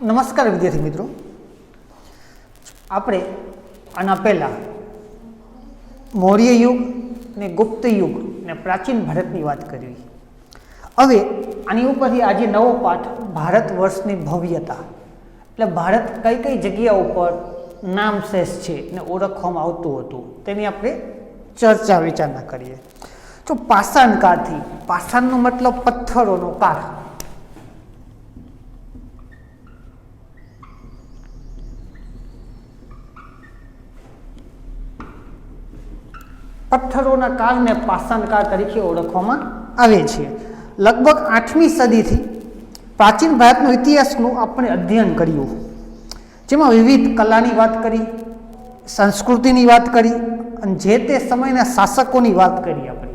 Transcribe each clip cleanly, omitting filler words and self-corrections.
નમસ્કાર વિદ્યાર્થી મિત્રો, આપણે આના પહેલા મૌર્ય યુગ ને ગુપ્ત યુગ ને પ્રાચીન ભારતની વાત કરી. હવે આની ઉપરથી આજે નવો પાઠ ભારત વર્ષની ભવ્યતા, એટલે ભારત કઈ કઈ જગ્યા ઉપર નામ શેષ છે ને ઓળખવામાં આવતું હતું તેની આપણે ચર્ચા વિચારણા કરીએ. તો પાષાણ કાળથી, પાષાણનો મતલબ પથ્થરોનો કાળ, પથ્થરોના કાળને પાષાણ કાળ તરીકે ઓળખવામાં આવે છે. લગભગ 8મી સદીથી પ્રાચીન ભારતનો ઇતિહાસનું આપણે અધ્યયન કર્યું, જેમાં વિવિધ કલાની વાત કરી, સંસ્કૃતિની વાત કરી અને જે તે સમયના શાસકોની વાત કરી. આપણે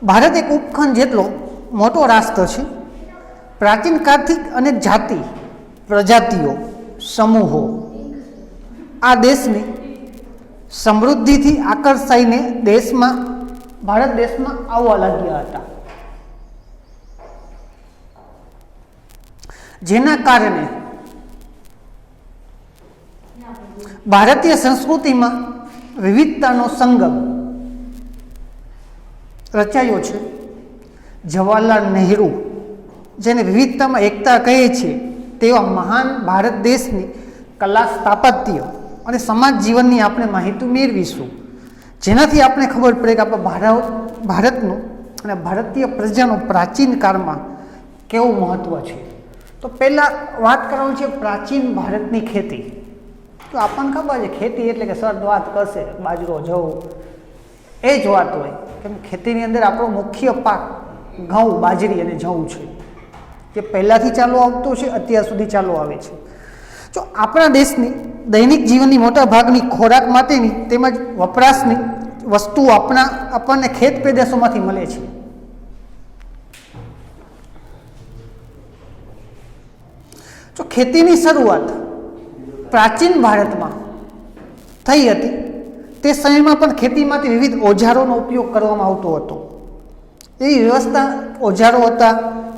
ભારત એક ઉપખંડ જેટલો મોટો રાષ્ટ્ર છે. પ્રાચીન કાળથી અનેક જાતિ, પ્રજાતિઓ, સમૂહો આ દેશની સમૃદ્ધિથી આકર્ષાઈને ભારત દેશમાં આવવા લાગ્યા હતા, જેના કારણે ભારતીય સંસ્કૃતિમાં વિવિધતાનો સંગમ રચાયો છે. જવાહરલાલ નહેરુ, જેને વિવિધતામાં એકતા કહે છે, તેવા મહાન ભારત દેશની કલા, સ્થાપત્ય અને સમાજ જીવનની આપણે માહિતી મેળવીશું, જેનાથી આપણે ખબર પડે કે આપણા ભારતનું અને ભારતીય પ્રજાનું પ્રાચીન કાળમાં કેવું મહત્ત્વ છે. તો પહેલાં વાત કરવાની છે પ્રાચીન ભારતની ખેતી. તો આપણને ખબર છે ખેતી એટલે કે સર વાત કરશે બાજરો, જવ એ જ વાત હોય, કેમ ખેતીની અંદર આપણો મુખ્ય પાક ઘઉં, બાજરી અને જવ છે, જે પહેલાંથી ચાલુ આવતો છે, અત્યાર સુધી ચાલુ આવે છે. જો આપણા દેશની દૈનિક જીવનની મોટા ભાગની ખોરાક માટેની તેમજ વપરાશની વસ્તુઓ આપણને ખેત પેદાશોમાંથી મળે છે. જો ખેતીની શરૂઆત પ્રાચીન ભારતમાં થઈ હતી, તે સમયમાં પણ ખેતી માટે વિવિધ ઓજારોનો ઉપયોગ કરવામાં આવતો હતો. એવી વ્યવસ્થા, ઓજારો હતા,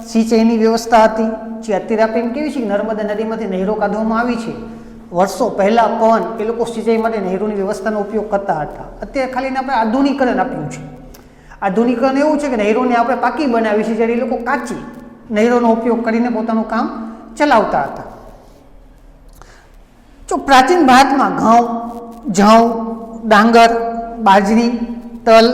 સિંચાઈની વ્યવસ્થા હતી, જે અત્યારે આપણે એમ કેવી છે કે નર્મદા નદીમાંથી નહેરો કાઢવામાં આવી છે. વર્ષો પહેલાં પણ એ લોકો સિંચાઈ માટે નહેરોની વ્યવસ્થાનો ઉપયોગ કરતા હતા. અત્યારે ખાલી આપણે આધુનિકરણ આપ્યું છે. આધુનિકરણ એવું છે કે નહેરોને આપણે પાકી બનાવી છે, જ્યારે એ લોકો કાચી નહેરોનો ઉપયોગ કરીને પોતાનું કામ ચલાવતા હતા. જો પ્રાચીન ભારતમાં ઘઉં, જવ, ડાંગર, બાજરી, તલ,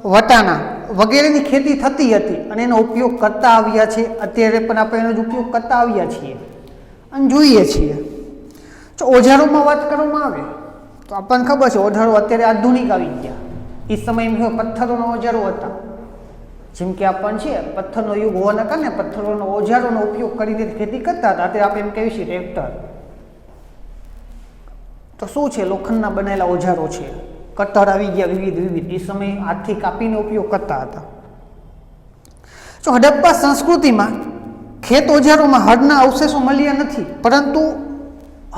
વટાણા વગેરેની ખેતી થતી હતી અને એનો ઉપયોગ કરતા આવ્યા છે. અત્યારે પણ આપણે એનો જ ઉપયોગ કરતા આવ્યા છીએ અને જોઈએ છીએ. જો ઓજારોમાં વાત કરવામાં આવે તો આપણને ખબર છે ઓજારો અત્યારે આધુનિક આવી ગયા. એ સમયમાં પથ્થરોના ઓજારો હતા, જેમ કે આપણને છે પથ્થરનો યુગ હોવાના કારણે પથ્થરોનો ઓજારોનો ઉપયોગ કરીને ખેતી કરતા હતા. અત્યારે આપણે એમ કહીએ છીએ ટ્રેક્ટર. તો શું છે, લોખંડના બનેલા ઓજારો છે. કટર આવી ગયા વિવિધ. એ સમયે હાથથી કાપીને ઉપયોગ કરતા હતા. જો હડપ્પા સંસ્કૃતિમાં ખેત ઓજારોમાં હળના અવશેષો મળ્યા નથી, પરંતુ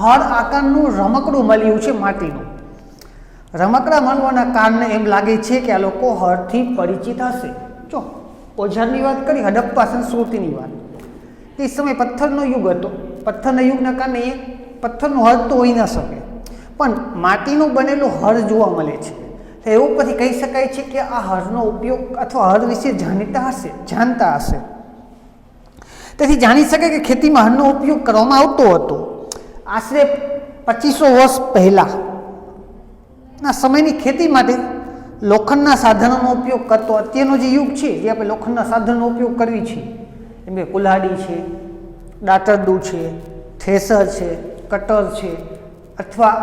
હળ આકારનું રમકડું મળ્યું છે, માટીનું. રમકડા મળવાના કારણે એમ લાગે છે કે આ લોકો હળથી પરિચિત હશે. જો ઓજારની વાત કરી, હડપ્પા સંસ્કૃતિની વાત, એ સમય પથ્થરનો યુગ હતો. પથ્થરના યુગના કારણે એ પથ્થરનું હળ તો હોઈ ન શકે, પણ માટીનું બનેલું હળ જોવા મળે છે. તો એવું પછી કહી શકાય છે કે આ હળનો ઉપયોગ અથવા હળ વિશે જાણતા હશે. તેથી જાણી શકાય કે ખેતીમાં હળનો ઉપયોગ કરવામાં આવતો હતો. આશરે 2500 વર્ષ પહેલાંના સમયની ખેતી માટે લોખંડના સાધનોનો ઉપયોગ કરતો. અત્યારનો જે યુગ છે, જે આપણે લોખંડના સાધનનો ઉપયોગ કરવી છે, જેમ કે કુલ્હાડી છે, દાતરડું છે, થ્રેસર છે, કટર છે, અથવા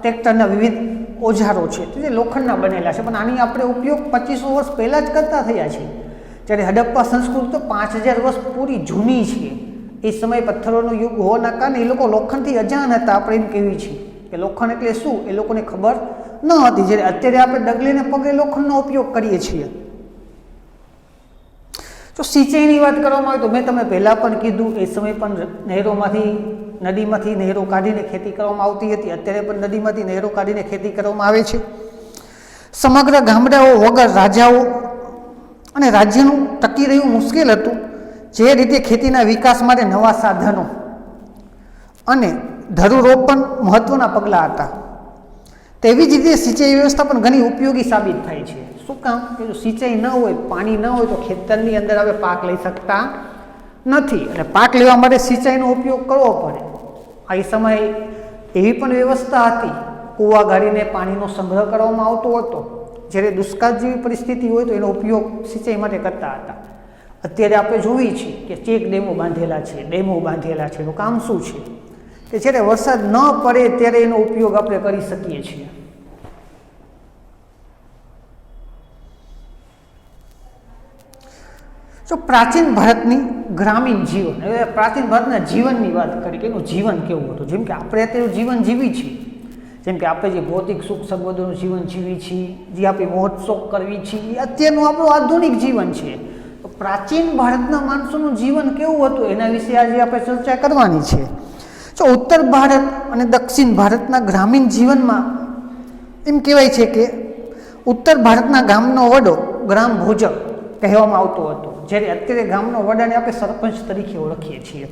ટ્રેક્ટરના વિવિધ ઓજારો છે, તે લોખંડના બનેલા છે. પણ આની આપણે ઉપયોગ 2500 વર્ષ પહેલાં જ કરતા થયા છે. જ્યારે હડપ્પા સંસ્કૃતિ તો 5000 વર્ષ પૂરી જૂની છે. એ સમયે પથ્થરોનો યુગ હોવાના કારણે એ લોકો લોખંડથી અજાણ હતા. આપણે એમ કહેવી છે કે લોખંડ એટલે શું, એ લોકોને ખબર ન હતી. જ્યારે અત્યારે આપણે ડગલે પગલે લોખંડનો ઉપયોગ કરીએ છીએ. જો સિંચાઈની વાત કરવામાં આવે તો મેં તમને પહેલાં પણ કીધું, એ સમયે પણ નદીમાંથી નહેરો કાઢીને ખેતી કરવામાં આવતી હતી. અત્યારે પણ નદીમાંથી નહેરો કાઢીને ખેતી કરવામાં આવે છે. સમગ્ર ગામડાઓ વગર રાજાઓ અને રાજ્યનું ટકી રહેવું મુશ્કેલ હતું. જે રીતે ખેતીના વિકાસ માટે નવા સાધનો અને ધરુરોપણ મહત્વના પગલાં હતા, તેવી જ રીતે સિંચાઈ વ્યવસ્થા પણ ઘણી ઉપયોગી સાબિત થાય છે. શું કામ? કે જો સિંચાઈ ન હોય, પાણી ન હોય તો ખેતરની અંદર આપણે પાક લઈ શકતા નથી, અને પાક લેવા માટે સિંચાઈનો ઉપયોગ કરવો પડે. આ સમયે એવી પણ વ્યવસ્થા હતી, કૂવા ગાળીને પાણીનો સંગ્રહ કરવામાં આવતો હતો. જ્યારે દુષ્કાળ જેવી પરિસ્થિતિ હોય તો એનો ઉપયોગ સિંચાઈ માટે કરતા હતા. અત્યારે આપણે જોઈએ છીએ કે ચેક ડેમો બાંધેલા છે. એનું કામ શું છે? કે જ્યારે વરસાદ ન પડે ત્યારે એનો ઉપયોગ આપણે કરી શકીએ છીએ. જો પ્રાચીન ભારતની ગ્રામીણ જીવન, હવે પ્રાચીન ભારતના જીવનની વાત કરી કે એનું જીવન કેવું હતું. જેમ કે આપણે અત્યારે જીવન જીવી છીએ, જેમ કે આપણે જે ભૌતિક સુખ સગવડોનું જીવન જીવી છીએ, જે આપણે મોજશોખ કરવી છીએ, એ અત્યારનું આપણું આધુનિક જીવન છે. પ્રાચીન ભારતના માણસોનું જીવન કેવું હતું એના વિશે આજે આપણે ચર્ચા કરવાની છે. જો ઉત્તર ભારત અને દક્ષિણ ભારતના ગ્રામીણ જીવનમાં એમ કહેવાય છે કે ઉત્તર ભારતના ગામનો વડો ગ્રામ ભોજક કહેવામાં આવતો હતો, જ્યારે અત્યારે ગામનો વડાને આપણે સરપંચ તરીકે ઓળખીએ છીએ.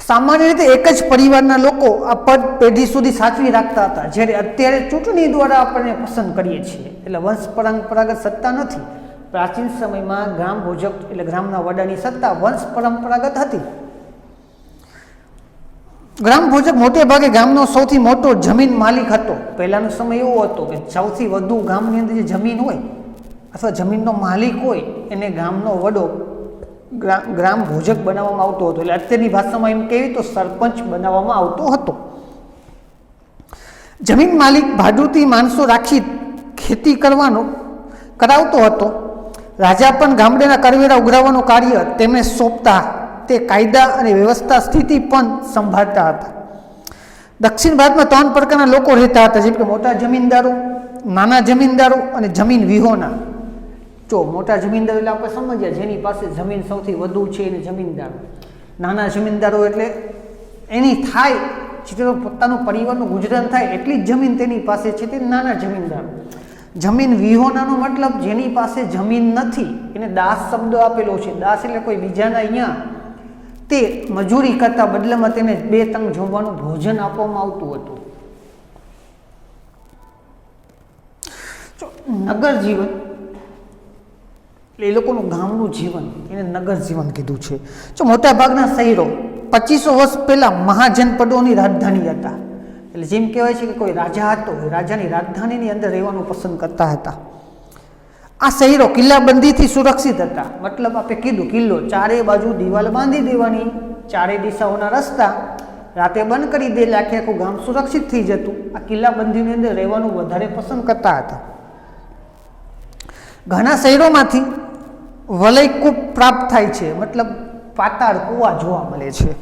સામાન્ય રીતે એક જ પરિવારના લોકો આ પદ પેઢી સુધી સાચવી રાખતા હતા, જ્યારે અત્યારે ચૂંટણી દ્વારા આપણને પસંદ કરીએ છીએ. એટલે વંશ પરંપરાગત સત્તા નથી. પ્રાચીન સમયમાં ગ્રામ ભોજક એટલે ગ્રામના વડાની સત્તા વંશ પરંપરાગત હતી. ગ્રામ ભોજક મોટે ભાગે ગામનો સૌથી મોટો જમીન માલિક હતો. પહેલાનો સમય એવો હતો કે સૌથી વધુ ગામની અંદર જે જમીન હોય અથવા જમીનનો માલિક હોય એને ગામનો વડો ગ્રામ ભોજક બનાવવામાં આવતો હતો. એટલે અત્યારની ભાષામાં એમ કહેવી તો સરપંચ બનાવવામાં આવતો હતો. જમીન માલિક ભાડુતી માણસો રાખી ખેતી કરાવતો હતો. રાજા પણ ગામડેના કરવેરા ઉઘરાવવાનું કાર્ય તેમને સોંપતા. તે કાયદા અને વ્યવસ્થા સ્થિતિ પણ સંભાળતા હતા. દક્ષિણ ભારતમાં 3 પ્રકારના લોકો રહેતા હતા, જેમ કે મોટા જમીનદારો, નાના જમીનદારો અને જમીન વિહોણા. જો મોટા જમીનદારો એટલે આપણે સમજ્યા જેની પાસે જમીન સૌથી વધુ છે એને જમીનદારો. નાના જમીનદારો એટલે એની થાય જેટલો પોતાનું પરિવારનું ગુજરાન થાય એટલી જ જમીન તેની પાસે છે તે નાના જમીનદારો. જમીન વિહોણાનો મતલબ જેની પાસે જમીન નથી એને દાસ શબ્દ આપેલો છે. દાસ એટલે કોઈ બીજાના અહીંયા તે મજૂરી કરતા બદલામાં તેને 2 ટંક જમવાનું ભોજન આપવામાં આવતું હતું. નગર જીવન એટલે એ લોકોનું ગામનું જીવન, એને નગર જીવન કીધું છે. જો મોટા ભાગના શહેરો 2500 વર્ષ પહેલા મહાજનપદોની રાજધાની હતા. એટલે જેમ કહેવાય છે કે કોઈ રાજા હતો, રાજાની રાજધાનીની અંદર રહેવાનું પસંદ કરતા હતા. આ શહેરો કિલ્લાબંધીથી સુરક્ષિત હતા. મતલબ આપણે કીધું કિલ્લો, ચારે બાજુ દિવાલ બાંધી દેવાની, ચારે દિશાઓના રસ્તા રાતે બંધ કરી દે એટલે આખું ગામ સુરક્ષિત થઈ જતું. આ કિલ્લાબંધીની અંદર રહેવાનું વધારે પસંદ કરતા હતા. ઘણા શહેરોમાંથી વલયકૂપ પ્રાપ્ત થાય છે, મતલબ પાતાળ કૂવા જોવા મળે છે,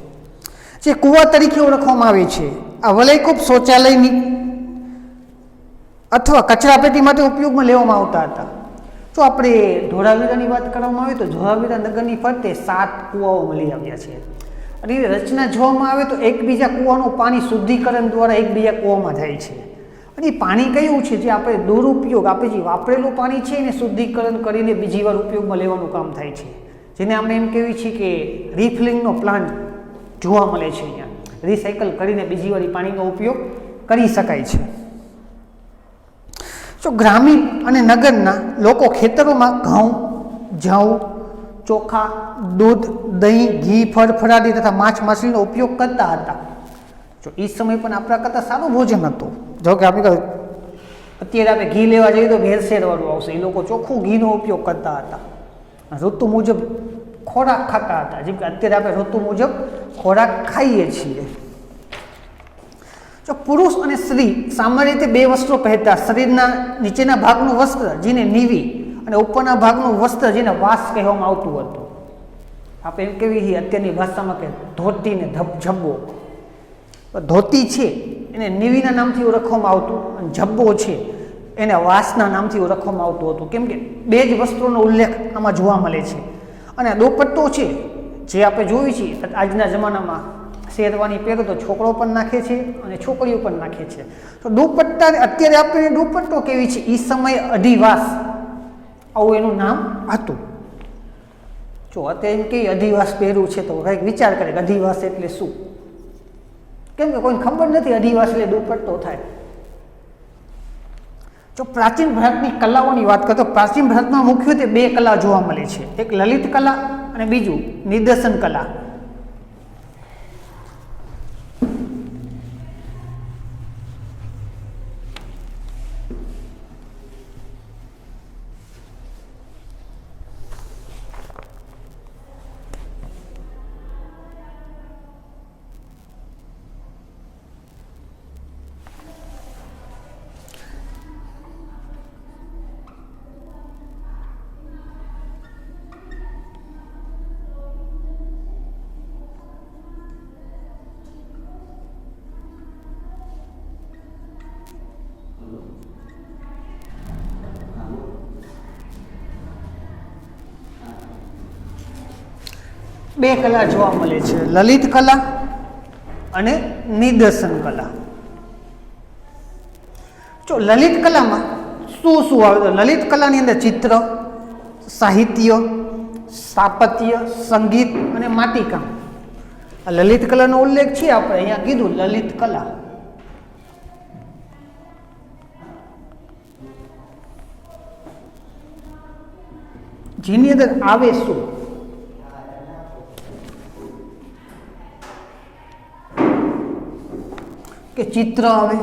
જે કૂવા તરીકે ઓળખવામાં આવે છે. આ વલયકૂપ શૌચાલયની અથવા કચરાપેટી માટે ઉપયોગમાં લેવામાં આવતા હતા. જો આપણે ધોળાવીરાની વાત કરવામાં આવે તો ધોળાવીરા નગરની ફરતે 7 કૂવાઓ મળી આવ્યા છે. અને એની રચના જોવામાં આવે તો એકબીજા કૂવાનું પાણી શુદ્ધિકરણ દ્વારા એકબીજા કૂવામાં જાય છે. અને એ પાણી કયું છે જે આપણે દુરુપયોગ, આપણે જે વાપરેલું પાણી છે એને શુદ્ધિકરણ કરીને બીજી વાર ઉપયોગમાં લેવાનું કામ થાય છે, જેને આપણે એમ કહેવી છીએ કે રિફિલિંગનો પ્લાન્ટ જોવા મળે છે. અહીંયા રિસાયકલ કરીને બીજી વાર પાણીનો ઉપયોગ કરી શકાય છે. જો ગ્રામીણ અને નગરના લોકો ખેતરોમાં ઘઉં, જવ, ચોખા, દૂધ, દહીં, ઘી, ફળ ફરાળી તથા માંસ માછલીનો ઉપયોગ કરતા હતા. જો એ સમય પણ આપણા કરતાં સારું ભોજન હતું. જો કે આપણે અત્યારે આપણે ઘી લેવા જઈએ તો ભેળસેળવાળું આવશે. એ લોકો ચોખ્ખું ઘીનો ઉપયોગ કરતા હતા. ઋતુ મુજબ ખોરાક ખાતા હતા, જેમ કે અત્યારે આપણે ઋતુ મુજબ ખોરાક ખાઈએ છીએ. જો પુરુષ અને સ્ત્રી સામાન્ય રીતે 2 વસ્ત્રો પહેરતા. શરીરના નીચેના ભાગનું વસ્ત્ર જેને નીવી અને ઉપરના ભાગનું વસ્ત્ર જેને વાસ કહેવામાં આવતું હતું. આપણે એમ કહેવી છીએ અત્યારની ભાષામાં કે ધોતી ને ઝબ્બો. ધોતી છે એને નીવીના નામથી ઓળખવામાં આવતું અને ઝબ્બો છે એને વાસના નામથી ઓળખવામાં આવતું હતું. કેમ કે 2 જ વસ્ત્રોનો ઉલ્લેખ આમાં જોવા મળે છે. અને દુપટ્ટો છે જે આપણે જોયું છે આજના જમાનામાં શેરવાની પહેરો તો છોકરો પણ નાખે છે અને છોકરીઓ પણ નાખે છે. તો દુપટ્ટા અત્યારે આપણે દુપટ્ટો કેવી છે એ સમયે અઢી વાસ આવું એનું નામ હતું. જો અત્યારે એમ કે અધિવાસ પહેર્યું છે તો કંઈક વિચાર કરે કે અધિવાસ એટલે શું, કેમ કે કોઈને ખબર નથી અધિવાસ એટલે દુપટ્ટો થાય. જો પ્રાચીન ભારતની કલાઓની વાત કરતો પ્રાચીન ભારતમાં મુખ્યત્વે 2 કલા જોવા મળે છે, એક લલિત કલા અને બીજું નિદર્શન કલા. બે કલા જોવા મળે છે, લલિત કલા અને નિદર્શન કલા. જો લલિત કલામાં શું શું આવે તો લલિત કલાની અંદર ચિત્ર, સાહિત્ય, સ્થાપત્ય, સંગીત અને માટીકામ. આ લલિત કલાનો ઉલ્લેખ છે આપણે અહીંયા કીધું લલિત કલા. જેની અંદર આવે શું કે ચિત્ર આવે,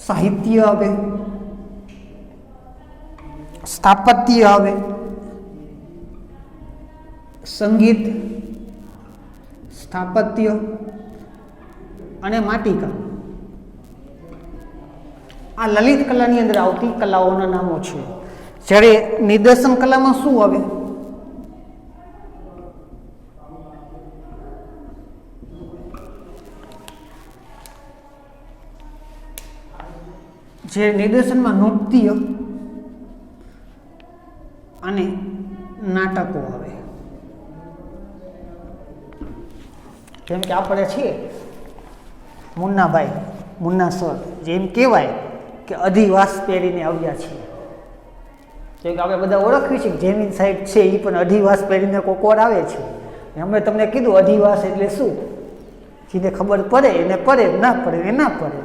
સાહિત્ય આવે, સ્થાપત્ય આવે, સંગીત, સ્થાપત્ય અને માટીકામ. આ લલિત કલાની અંદર આવતી કલાઓના નામો છે. જ્યારે નિદર્શન કલામાં શું આવે, જે નિદર્શનમાં નૃત્ય અને નાટકો આવે. જેમ કે આપણે છીએ મુન્નાભાઈ, મુન્ના સર, જેમ કહેવાય કે અધિવાસ પહેરીને આવ્યા છીએ. જેમ કે આપણે બધા ઓળખીએ છીએ કે જૈમિન સાહેબ છે એ પણ અધિવાસ પહેરીને કોકોર આવે છે. અમે તમને કીધું અધિવાસ એટલે શું, જેને ખબર પડે એને પડે, ના પડે એ ના પડે.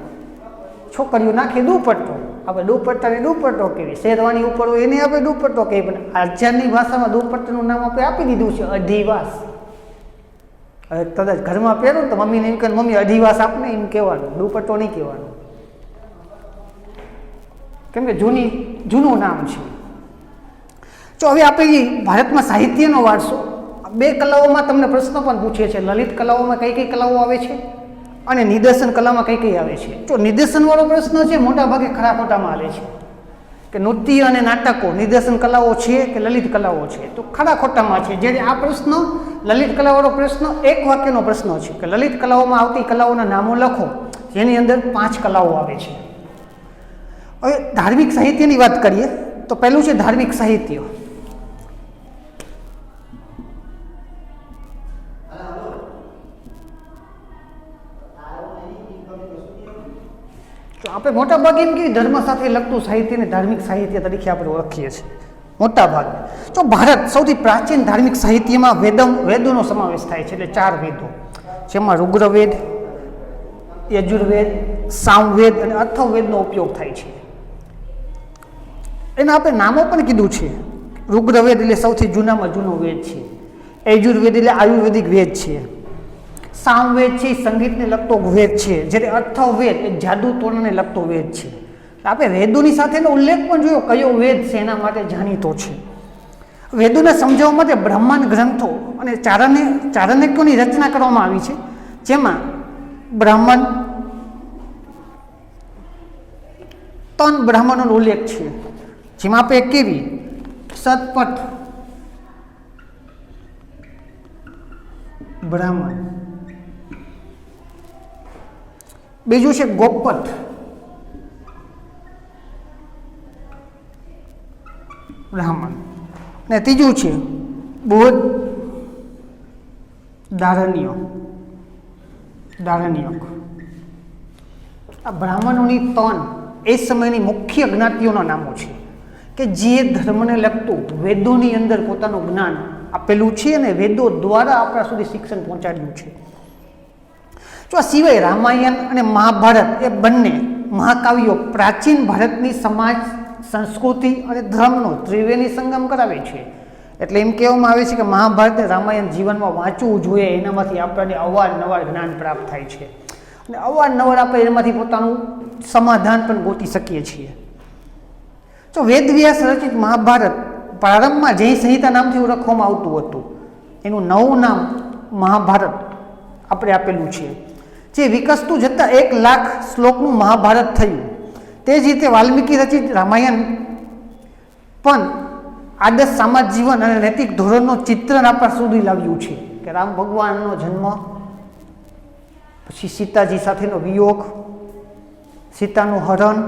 છોકરીઓ નાખે દુપટ્ટો, આપણે દુપટ્ટાને દુપટ્ટો કહેવી, શેરવાની ઉપર હોય એને આપણે દુપટ્ટો કહીએ, પણ આજની ભાષામાં દુપટ્ટાનું નામ આપણે આપી દીધું છે અધિવાસ. હવે કદાચ ઘરમાં પહેરો તો મમ્મીને એમ કહે મમ્મી અધિવાસ આપને એમ કહેવાનું, દુપટ્ટો નહીં કહેવાનું, કેમ કે જૂનું નામ છે. જો હવે આપણે ભારતમાં સાહિત્યનો વારસો, 2 કલાઓમાં તમને પ્રશ્ન પણ પૂછે છે, લલિત કલાઓમાં કઈ કઈ કલાઓ આવે છે અને નિદર્શન કલામાં કઈ કઈ આવે છે. જો નિદર્શન વાળો પ્રશ્ન છે મોટા ભાગે ખરા ખોટામાં હાલે છે કે નૃત્ય અને નાટકો નિદર્શન કલાઓ છે કે લલિત કલાઓ છે, તો ખરા ખોટામાં છે. જ્યારે આ પ્રશ્ન લલિત કલાવાળો પ્રશ્ન 1 વાક્યનો પ્રશ્ન છે કે લલિત કલાઓમાં આવતી કલાઓના નામો લખો, જેની અંદર 5 કલાઓ આવે છે. હવે ધાર્મિક સાહિત્યની વાત કરીએ તો પહેલું છે ધાર્મિક સાહિત્ય. આપણે મોટા ભાગે એમ કે ધર્મ સાથે લગતું સાહિત્યને ધાર્મિક સાહિત્ય તરીકે આપણે ઓળખીએ છીએ મોટા ભાગે. તો ભારત સૌથી પ્રાચીન ધાર્મિક સાહિત્યમાં વેદોનો સમાવેશ થાય છે, એટલે 4 વેદો, જેમાં ઋગ્વેદ, યજુર્વેદ, સામવેદ અને અથર્વવેદનો ઉપયોગ થાય છે. એના આપણે નામો પણ કીધું છે. ઋગ્વેદ એટલે સૌથી જૂનામાં જૂનો વેદ છે, યજુર્વેદ એટલે આયુર્વેદિક વેદ છે, સામવેદ છે સંગીતને લગતો વેદ છે, જ્યારે અથર્વવેદ એ જાદુ ટોણાને લગતો વેદ છે. આપણે વેદોની સાથેનો ઉલ્લેખ પણ જોયો કયો વેદ છે એના માટે જાણીતો છે. વેદોને સમજાવવા માટે બ્રહ્માંડ ગ્રંથો અને ચાણક્યોની રચના કરવામાં આવી છે, જેમાં બ્રાહ્મણ 3 બ્રાહ્મણોનો ઉલ્લેખ છે, જેમાં આપણે કેવી સતપથ બ્રાહ્મણ, બીજું છે ગોપત, બ્રાહ્મણ, અને ત્રીજું છે બૌદ્ધ દારણ્યક. આ બ્રાહ્મણોની 3 એ સમયની મુખ્ય જ્ઞાતિઓના નામો છે. કે જે ધર્મને લગતું વેદોની અંદર પોતાનું જ્ઞાન આપેલું છે અને વેદો દ્વારા આપણા સુધી શિક્ષણ પહોંચાડ્યું છે. જો આ સિવાય રામાયણ અને મહાભારત એ બંને મહાકાવ્યો પ્રાચીન ભારતની સમાજ, સંસ્કૃતિ અને ધર્મનો ત્રિવેણી સંગમ કરાવે છે. એટલે એમ કહેવામાં આવે છે કે મહાભારત અને રામાયણ જીવનમાં વાંચવું જોઈએ, એનામાંથી આપણને અવારનવાર જ્ઞાન પ્રાપ્ત થાય છે અને અવારનવાર આપણે એનામાંથી પોતાનું સમાધાન પણ ગોતી શકીએ છીએ. તો વેદવ્યાસ રચિત મહાભારત પ્રારંભમાં જય સંહિતા નામથી ઓળખવામાં આવતું હતું. એનું નવું નામ મહાભારત આપણે આપેલું છે, જે વિકસતું જતાં 1 લાખ શ્લોકનું મહાભારત થયું. તે જ રીતે વાલ્મીકી રચિત રામાયણ પણ આદર્શ સમાજ જીવન અને નૈતિક ધોરણનો ચિત્રણ આપણા સુધી લાવ્યું છે કે રામ ભગવાનનો જન્મ, પછી સીતાજી સાથેનો વિયોગ, સીતાનું હરણ,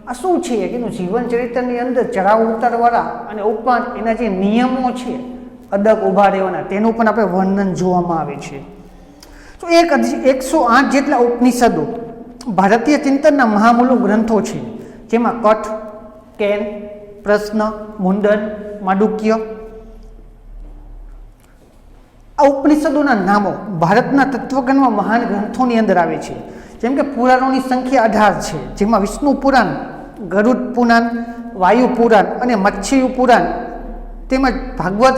આ શું છે એનું જીવન ચરિત્રની અંદર ચઢાવ ઉતારવાળા અને ઉપરાંત એના જે નિયમો છે અડગ ઊભા રહેવાના તેનું પણ આપણે વર્ણન જોવામાં આવે છે. તો 108 જેટલા ઉપનિષદો ભારતીય ચિંતનના મહામૂલું ગ્રંથો છે, જેમાં કઠ, કેન, પ્રશ્ન, મુંડન, માંડુક્ય આ ઉપનિષદોના નામો ભારતના તત્વજ્ઞાનમાં મહાન ગ્રંથોની અંદર આવે છે. જેમ કે પુરાણોની સંખ્યા 18 છે, જેમાં વિષ્ણુ પુરાણ, ગરુડ પુરાણ, વાયુ પુરાણ અને મત્સ્યુ પુરાણ તેમજ ભાગવત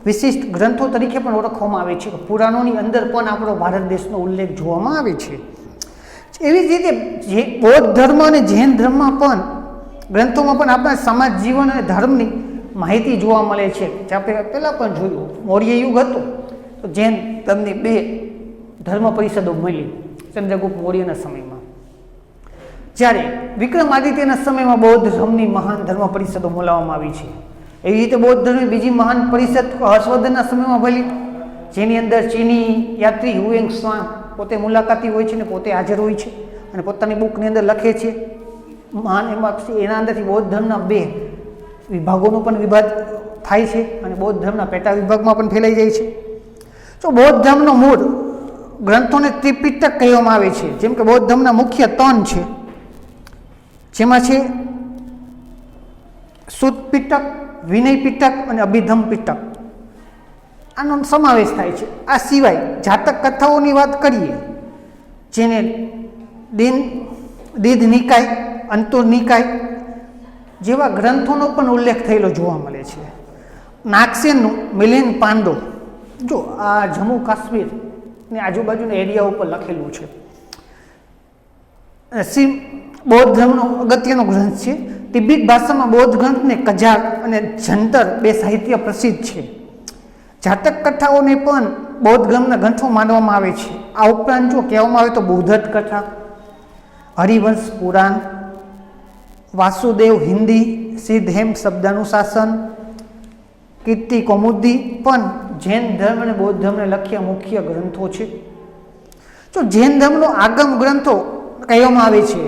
વિશિષ્ટ ગ્રંથો તરીકે પણ ઓળખવામાં આવે છે. પુરાણોની અંદર પણ આપણો ભારત દેશનો ઉલ્લેખ જોવામાં આવે છે. એવી જ રીતે બૌદ્ધ ધર્મ અને જૈન ધર્મમાં પણ ગ્રંથોમાં પણ આપણા સમાજ જીવન અને ધર્મની માહિતી જોવા મળે છે. જે આપણે પહેલાં પણ જોયું, મૌર્ય યુગ હતું તો જૈન ધર્મની 2 ધર્મ પરિષદો મળી ચંદ્રગુપ્ત મૌર્યના સમયમાં. જ્યારે વિક્રમાદિત્યના સમયમાં બૌદ્ધ ધર્મની મહાન ધર્મ પરિષદો બોલાવવામાં આવી છે. એવી રીતે બૌદ્ધ ધર્મની બીજી મહાન પરિષદ હર્ષવર્ધનના સમયમાં ભલી, જેની અંદર ચીની યાત્રી હુએંગ ત્સાંગ પોતે મુલાકાતી હોય છે ને પોતે હાજર હોય છે અને પોતાની બુકની અંદર લખે છે. મહાન એના અંદરથી બૌદ્ધ ધર્મના 2 વિભાગોનો પણ વિભાગ થાય છે અને બૌદ્ધ ધર્મના પેટા વિભાગમાં પણ ફેલાઈ જાય છે. તો બૌદ્ધ ધર્મનો મૂળ ગ્રંથોને ત્રિપિટક કહેવામાં આવે છે. જેમ કે બૌદ્ધ ધર્મના મુખ્ય 3 છે, જેમાં છે સુત્ત પિટક, વિનય પિટક અને અભિધમ પિટક. આનો સમાવેશ થાય છે. આ સિવાય જાતક કથાઓની વાત કરીએ, જેને દીધ નિકાય, અંતુર નિકાય જેવા ગ્રંથોનો પણ ઉલ્લેખ થયેલો જોવા મળે છે. નાગસેનનું મિલિંદ પાંડો, જો આ જમ્મુ કાશ્મીર ને આજુબાજુના એરિયા ઉપર લખેલું છે. બૌદ્ધ ધર્મનો અગત્યનો ગ્રંથ છે. તિબેટ ભાષામાં બૌદ્ધ ગ્રંથને કજાર અને જંતર 2 સાહિત્ય પ્રસિદ્ધ છે. જાતક કથાઓને પણ બૌદ્ધ ધર્મના ગ્રંથો માનવામાં આવે છે. આ ઉપરાંત જો કહેવામાં આવે તો બૌદ્ધ કથા, હરિવંશ પુરાણ, વાસુદેવ હિન્દી, સિદ્ધહેમ શબ્દાનુશાસન, કીર્તિ કૌમુદી પણ જૈન ધર્મ અને બૌદ્ધ ધર્મને લખ્યા મુખ્ય ગ્રંથો છે. તો જૈન ધર્મનો આગમ ગ્રંથો કહેવામાં આવે છે.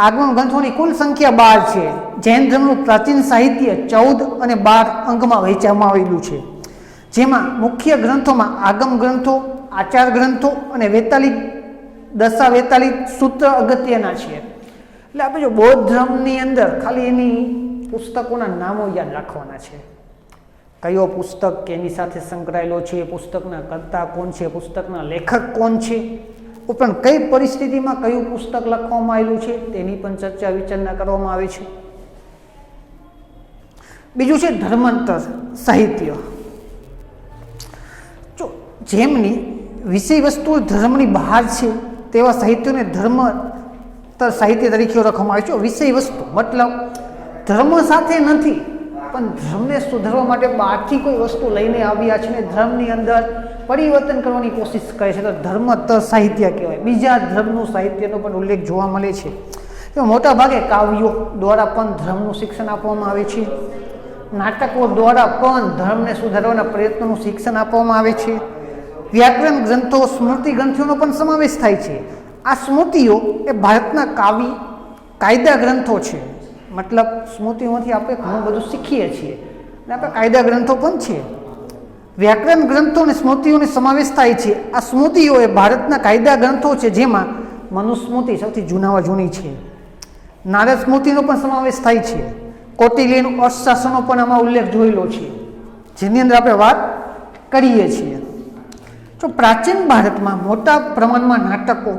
આગમ ગ્રંથોની કુલ સંખ્યા 12 છે. જૈન ધર્મનું પ્રાચીન સાહિત્ય 14 અને 12 અંગમાં વહેંચવામાં આવેલું છે, જેમાં મુખ્ય ગ્રંથોમાં આગમ ગ્રંથો, આચાર ગ્રંથો અને દશાવેતાલિક સૂત્ર અગત્યના છે. એટલે આપણે જો બૌદ્ધ ધર્મની અંદર ખાલી એની પુસ્તકોના નામો યાદ રાખવાના છે. કયો પુસ્તક કેની સાથે સંકળાયેલો છે, પુસ્તકના કર્તા કોણ છે, પુસ્તકના લેખક કોણ છે, ઉપરાંત કઈ પરિસ્થિતિમાં કયું પુસ્તક લખવામાં આવેલું છે તેની પણ ચર્ચા વિચારણા કરવામાં આવે છે. બીજું છે ધર્માંતર સાહિત્ય. જો જેમની વિષય વસ્તુ ધર્મની બહાર છે તેવા સાહિત્યોને ધર્માંતર સાહિત્ય તરીકે ઓળખવામાં આવે છે. વિષય વસ્તુ મતલબ ધર્મ સાથે નથી, પણ ધર્મને સુધારવા માટે બહારથી કોઈ વસ્તુ લઈને આવ્યા છે ને ધર્મની અંદર પરિવર્તન કરવાની કોશિશ કરે છે તો ધર્માંતર સાહિત્ય કહેવાય. બીજા ધર્મનું સાહિત્યનો પણ ઉલ્લેખ જોવા મળે છે. મોટા ભાગે કાવ્યો દ્વારા પણ ધર્મનું શિક્ષણ આપવામાં આવે છે. નાટકો દ્વારા પણ ધર્મને સુધારવાના પ્રયત્નોનું શિક્ષણ આપવામાં આવે છે. વ્યાકરણ ગ્રંથો, સ્મૃતિ ગ્રંથોનો પણ સમાવેશ થાય છે. આ સ્મૃતિઓ એ ભારતના કાયદા ગ્રંથો છે. મતલબ સ્મૃતિઓમાંથી આપણે ઘણું બધું શીખીએ છીએ અને આપણે કાયદા ગ્રંથો પણ છે. વ્યાકરણ ગ્રંથો અને સ્મૃતિઓનો સમાવેશ થાય છે. આ સ્મૃતિઓ એ ભારતના કાયદા ગ્રંથો છે, જેમાં મનુસ્મૃતિ સૌથી જૂનામાં જૂની છે. નારદ સ્મૃતિનો પણ સમાવેશ થાય છે. કૌટિલ્યનું અર્થશાસ્ત્રનો પણ આમાં ઉલ્લેખ જોયેલો છે, જેની અંદર આપણે વાત કરીએ છીએ. જો પ્રાચીન ભારતમાં મોટા પ્રમાણમાં નાટકો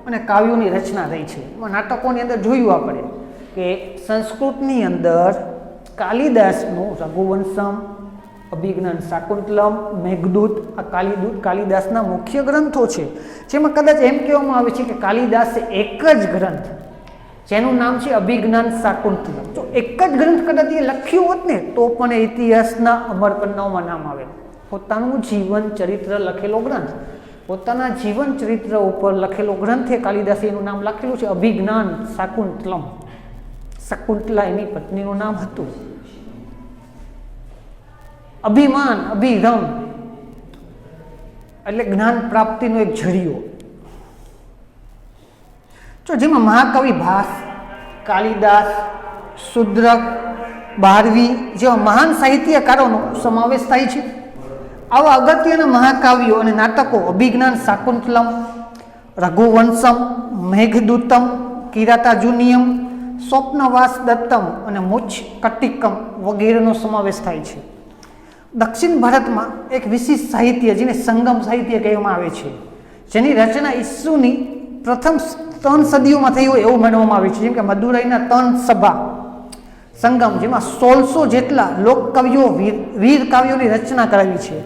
અને કાવ્યોની રચના થઈ છે. એમાં નાટકોની અંદર જોયું આપણે કે સંસ્કૃતની અંદર કાલિદાસનું રઘુવંશમ, અભિજ્ઞાન શાકુંતલમ, મેઘદૂત, આ કાલિદાસના મુખ્ય ગ્રંથો છે, જેમાં કદાચ એમ કહેવામાં આવે છે કે કાલિદાસે એક જ ગ્રંથ જેનું નામ છે અભિજ્ઞાન શાકુંતલમ, જો એક જ ગ્રંથ કદાચ એ લખ્યું હોત ને તો પણ એ ઇતિહાસના અમરપન્નાઓમાં નામ આવે. પોતાનું જીવન ચરિત્ર લખેલો ગ્રંથ, પોતાના જીવન ચરિત્ર ઉપર લખેલો ગ્રંથ એ કાલિદાસે એનું નામ લખેલું છે અભિજ્ઞાન શાકુંતલમ. શકુંતલા એની પત્નીનું નામ હતું. અભિમાન, અભિરમ એટલે જ્ઞાન પ્રાપ્તિનો એક જરિયો. જો જેમાં મહાકવિ ભાસ, કાલિદાસ, શુદ્રક, ભારવી જેવા મહાન સાહિત્યકારોનો સમાવેશ થાય છે. આવા અગત્યના મહાકાવ્યો અને નાટકો અભિજ્ઞાન શાકુંતલમ, રઘુવંશમ, મેઘદૂતમ, કિરાતાર્જુનીયમ, સ્વપ્નવાસ દત્તમ અને મુચ્છ કટ્ટિકમ વગેરેનો સમાવેશ થાય છે. દક્ષિણ ભારતમાં એક વિશિષ્ટ સાહિત્ય જેને સંગમ સાહિત્ય કહેવામાં આવે છે, જેની રચના ઈસુની પ્રથમ 3 સદીઓમાં થઈ હોય એવું માનવામાં આવે છે. જેમ કે મદુરાઈના 3 સભા સંગમ, જેમાં 1600 જેટલા લોકકવિઓ, વીર કાવ્યોની રચના કરાવી છે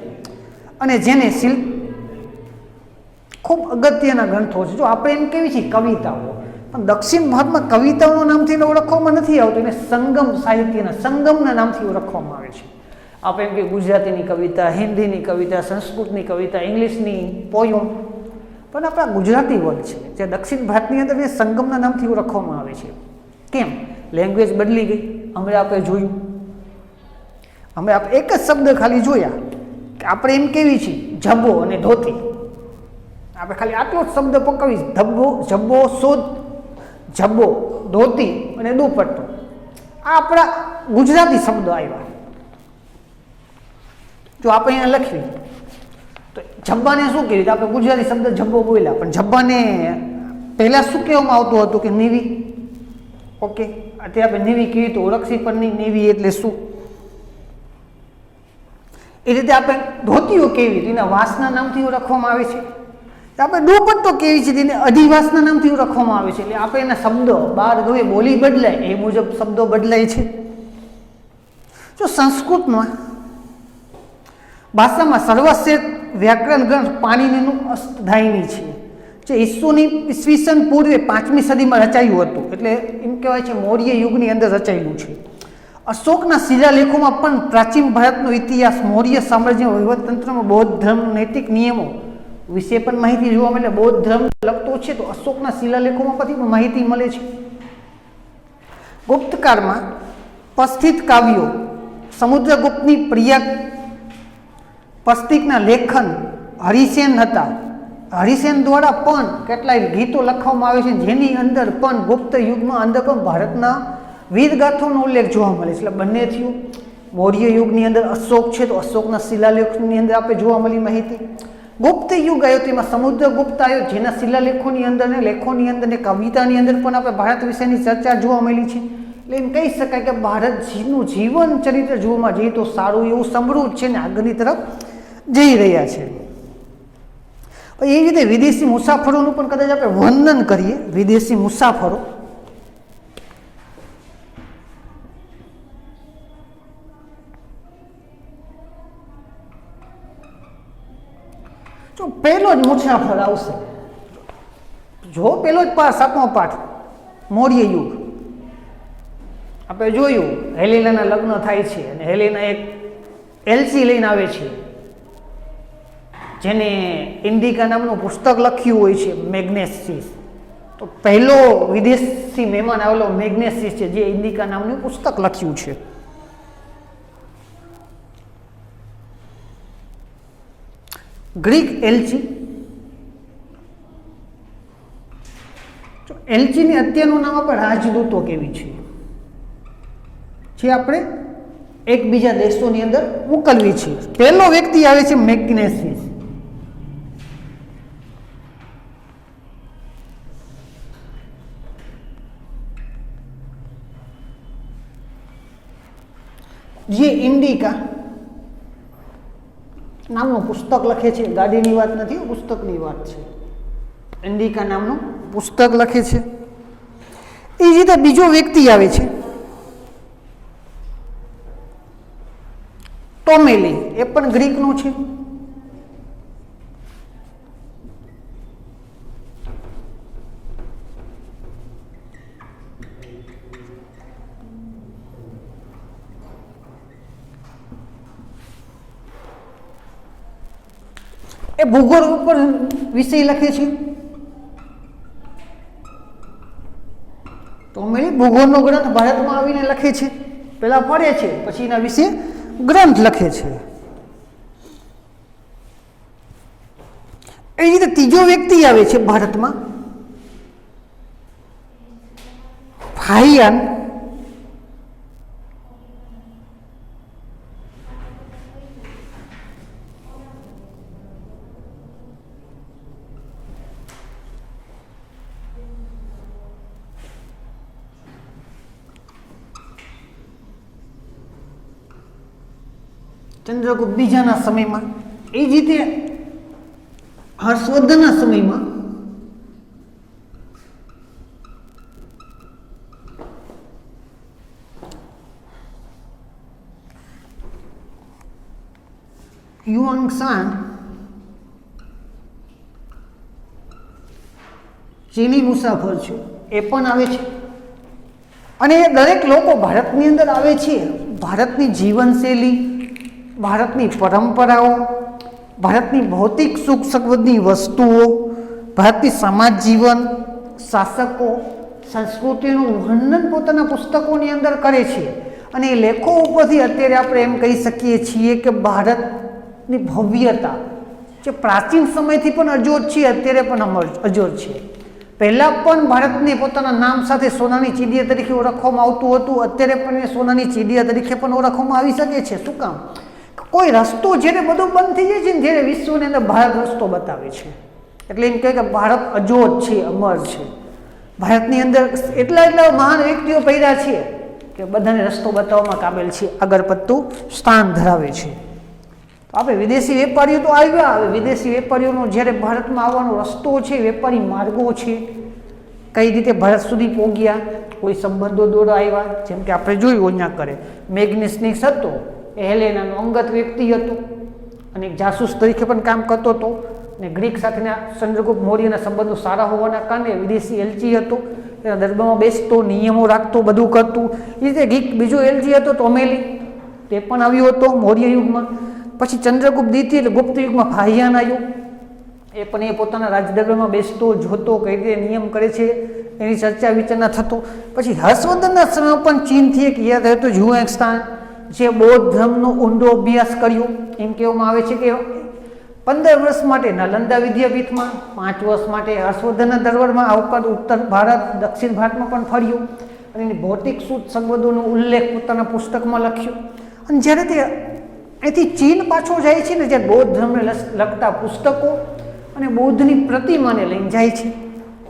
અને જેને ખૂબ અગત્યના ગ્રંથો છે. જો આપણે એમ કહેવી છીએ કવિતાઓ, પણ દક્ષિણ ભારતમાં કવિતાઓના નામથી ઓળખવામાં નથી આવતું, એને સંગમ સાહિત્યના સંગમના નામથી ઓળખવામાં આવે છે. આપણે એમ કે ગુજરાતીની કવિતા, હિન્દીની કવિતા, સંસ્કૃતની કવિતા, ઇંગ્લિશની પોયમ, પણ આપણા ગુજરાતી વર્ગ છે જે દક્ષિણ ભારતની અંદર એ સંગમના નામથી ઓળખવામાં આવે છે. કેમ? લેંગ્વેજ બદલી ગઈ. અમે આપણે જોયું, અમે આપણે એક જ શબ્દ ખાલી જોયા કે આપણે એમ કેવી છીએ જબ્બો અને ધોતી. આપણે ખાલી આટલો જ શબ્દ પકવી, ધબ્બો, જબ્બો, શોધ, જબ્બો, ધોતી અને દુપટ્ટો, આ આપણા ગુજરાતી શબ્દો આવ્યા. જો આપણે અહીંયા લખવી તો જબ્બાને શું કહેવી? આપણે ગુજરાતી શબ્દ જબ્બો બોલ્યા, પણ જબ્બાને પહેલાં શું કહેવામાં આવતું હતું કે નેવી. ઓકે, અત્યારે આપણે નેવી કહીએ તો ઓળખશી પણ નહીં નેવી એટલે શું. એ રીતે આપણે ધોતીઓ કેવી તેના વાસના નામથી ઓળખવામાં આવે છે. આપણે દુપટ્ટો કેવી છે તેને અધિવાસના નામથી ઓળખવામાં આવે છે. એટલે આપણે એના શબ્દો બહાર જોઈએ, બોલી બદલાય એ મુજબ શબ્દો બદલાય છે. જો સંસ્કૃતમાં ભાષામાં સર્વશ્રેષ્ઠ વ્યાકરણ ગ્રંથ પાણિનીનું અષ્ટધાયની છે, જે ઈસવીસન પૂર્વે 5મી સદીમાં રચાયું હતું. એટલે એમ કહેવાય છે મૌર્ય યુગની અંદર રચાયેલું છે. અશોકના શિલાલેખોમાં પણ પ્રાચીન ભારતનો ઇતિહાસ, મૌર્ય સામ્રાજ્ય, વહીવટતંત્રમાં બૌદ્ધ ધર્મ, નૈતિક નિયમો વિશે પણ માહિતી જોવા મળે. બૌદ્ધ ધર્મ લગતો છે તો અશોકના શિલાલેખોમાં પણ માહિતી મળે છે. ગુપ્તકાળમાં પસ્થિત કાવ્યો, સમુદ્રગુપ્તની પ્રિય પસ્તિકના લેખન હરિસેન હતા. હરિસેન દ્વારા પણ કેટલાય ગીતો લખવામાં આવે છે, જેની અંદર પણ ગુપ્ત યુગમાં અંદર પણ ભારતના વીરગાથાનો ઉલ્લેખ જોવા મળે છે. એટલે બંને થયું. મૌર્ય યુગની અંદર અશોક છે તો અશોકના શિલાલેખની અંદર આપણે જોવા મળી માહિતી. ગુપ્ત યુગ આવ્યો તેમાં સમુદ્રગુપ્ત આવ્યો, જેના શિલાલેખોની અંદર ને લેખોની અંદર ને કવિતાની અંદર પણ આપણે ભારત વિશેની ચર્ચા જોવા મળી છે. એટલે એમ કહી શકાય કે ભારતનું જીવન ચરિત્ર જોવામાં જઈએ તો સારું એવું સમૃદ્ધ છે ને આગળની તરફ જઈ રહ્યા છે. એ રીતે વિદેશી મુસાફરોનું પણ કદાચ આપણે વર્ણન કરીએ. વિદેશી મુસાફરો, જો પહેલો જ મુસાફર આવશે, જો પહેલો જ પાઠ 7મો પાઠ મૌર્ય યુગ આપણે જોયું, હેલેનાના લગ્ન થાય છે અને હેલેના એક એલસી લઈને આવે છે, જેને ઇન્ડિકા નામનું પુસ્તક લખ્યું હોય છે, મેગ્નેસિસ. તો પહેલો વિદેશી મહેમાન આવેલો મેગ્નેસિસ છે, જે ઇન્ડિકા નામનું પુસ્તક લખ્યું છે. ગ્રીક એલચી, એલચીની અત્યારનું નામ આપણે રાજદૂતો કેવી છે, જે આપણે એકબીજા દેશોની અંદર મોકલવી છે. પહેલો વ્યક્તિ આવે છે મેગ્નેસિસ. જે ઇન્ડિકા નામનું પુસ્તક લખે છે, ગાડીની વાત નથી, પુસ્તકની વાત છે. ઇન્ડિકા નામનું પુસ્તક લખે છે. એ જ રીતે બીજો વ્યક્તિ આવે છે ટોમેલી, એ પણ ગ્રીકનું છે. એ ભૂગોળ ઉપર વિષય લખે છે. ટોમેલી ભૂગોળનો ગ્રંથ ભારતમાં આવીને લખે છે, પહેલા પડે છે, પછી એના વિશે ગ્રંથ લખે છે. એ રીતે ત્રીજો વ્યક્તિ આવે છે ભારતમાં, ફાહિયાન. ચંદ્રગુપ્ત બીજાના સમયમાં, એ જ રીતે હર્ષવર્ધનના સમયમાં યુઆંગ સાન ચીની મુસાફર છે, એ પણ આવે છે. અને એ દરેક લોકો ભારતની અંદર આવે છે. ભારતની જીવનશૈલી, ભારતની પરંપરાઓ, ભારતની ભૌતિક સુખ સગવડની વસ્તુઓ, ભારતની સમાજ જીવન, શાસકો, સંસ્કૃતિનું વર્ણન પોતાના પુસ્તકોની અંદર કરે છે. અને એ લેખો ઉપરથી અત્યારે આપણે એમ કહી શકીએ છીએ કે ભારતની ભવ્યતા જે પ્રાચીન સમયથી પણ અજોડ છે, અત્યારે પણ અજોડ છે. પહેલાં પણ ભારતને પોતાના નામ સાથે સોનાની ચીડિયા તરીકે ઓળખવામાં આવતું હતું, અત્યારે પણ એ સોનાની ચીડિયા તરીકે પણ ઓળખવામાં આવી શકે છે. શું કામ? કોઈ રસ્તો જ્યારે બધું બંધ થઈ જાય છે ને, જ્યારે વિશ્વની અંદર ભારત રસ્તો બતાવે છે, એટલે એમ કહે કે ભારત અજોડ છે, અમર છે. ભારતની અંદર એટલા મહાન વ્યક્તિઓ પડ્યા છે કે બધાને રસ્તો બતાવવામાં કાબેલ છે, આગળ પડતું સ્થાન ધરાવે છે. તો આપણે વિદેશી વેપારીઓ તો આવ્યા, હવે વિદેશી વેપારીઓનો જ્યારે ભારતમાં આવવાનો રસ્તો છે, વેપારી માર્ગો છે, કઈ રીતે ભારત સુધી પહોંચ્યા, કોઈ સંબંધો દ્વારા આવ્યા. જેમ કે આપણે જોયું અહીંયા કરે મેગ્નેસનિક્સ હતો, એ હેલેનાનો અંગત વ્યક્તિ હતો અને એક જાસૂસ તરીકે પણ કામ કરતો હતો. અને ગ્રીક સાથેના ચંદ્રગુપ્ત મૌર્યના સંબંધો સારા હોવાના કારણે વિદેશી એલચી હતો, એના દરબારમાં બેસતો, નિયમો રાખતો, બધું કરતું. એ રીતે ગ્રીક બીજો એલચી હતો ટોમેલી, તે પણ આવ્યો હતો મૌર્ય યુગમાં. પછી ચંદ્રગુપ્ત દ્વિતીય એટલે ગુપ્ત યુગમાં ફાહિયાન આવ્યો, એ પણ એ પોતાના રાજદરબારમાં બેસતો, જોતો, કઈ રીતે નિયમ કરે છે એની ચર્ચા વિચારણા થતો. પછી હર્ષવર્ધનના સમયમાં પણ ચીનથી એક યાદ હતું ઝુએંગ સ્થાન, જે બૌદ્ધ ધર્મનો ઊંડો અભ્યાસ કર્યો. એમ કહેવામાં આવે છે કે 15 વર્ષ માટે નાલંદા વિદ્યાપીઠમાં, 5 વર્ષ માટે હર્ષવર્ધનના દરબારમાં, આ ઉપરાંત ઉત્તર ભારત, દક્ષિણ ભારતમાં પણ ફર્યો અને એની ભૌતિક સુખ સંબંધોનો ઉલ્લેખ પોતાના પુસ્તકમાં લખ્યો. અને જ્યારે તે અહીંથી ચીન પાછો જાય છે ને, જ્યારે બૌદ્ધ ધર્મને લગતા પુસ્તકો અને બૌદ્ધની પ્રતિમાને લઈને જાય છે.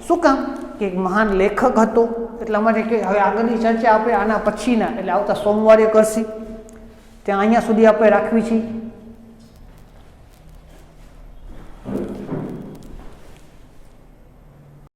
શું કામ? કે એક મહાન લેખક હતો, એટલા માટે કે હવે આગળની ચર્ચા આપણે આના પછીના એટલે આવતા સોમવારે કરશી. ત્યાં અહીંયા સુધી આપણે રાખવી છે.